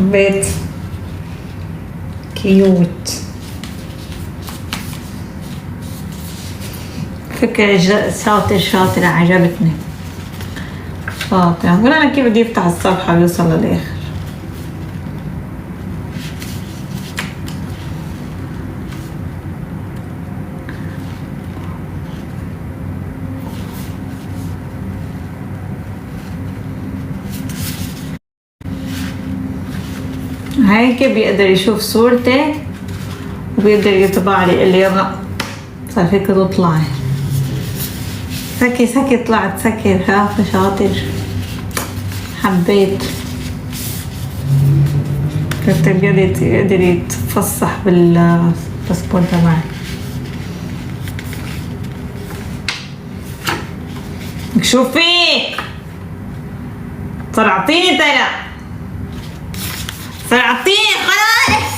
حبيت كيوت. فكرة شاطرة عجبتني. شاطر. أقول أنا كيف بدي أفتح الصفحة ويوصل للآخر. هيك بيقدر يشوف صورتي وبيقدر يطبع لي اللي يلا صار فيك تطلعي. سكي طلعت سكي. شاطر. حبيت. كنت قدر يتفصح بالباسبور تبعي. شوفي صار اعطيني صار اعطيني خلاص.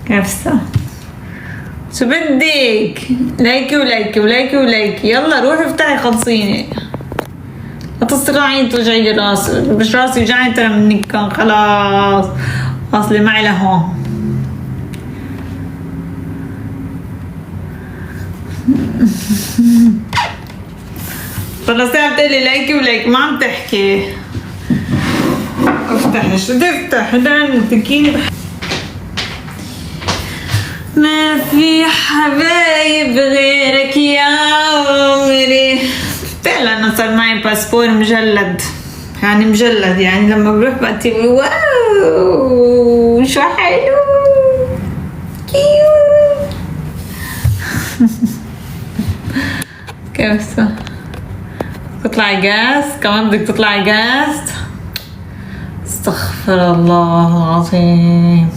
كيف شو بدك؟ لايكي يلا روحي افتحي خلصيني. لا تصرعين توجعي لي راسي. مش راسي وجعني ترى منك كان خلاص. اصلي معي لهون. خلصي عم تقلي لايكي ما عم تحكي. افتحي شو تفتح لين تكيني. ما في حبايب غيرك يا عمري. فعلا صار معي باسبور مجلد. يعني لما بروح بكتب واو شو حلو كيوت. كيف تطلعي جاز كمان؟ بدك تطلعي جاز؟ استغفر الله العظيم.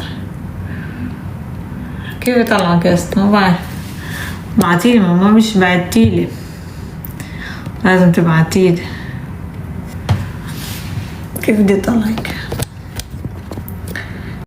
كيف يطلع جاز؟ ما بعرف. بعتيلي ماما مش بعتيلي. لازم تبعتيلي كيف بدي اطلعك.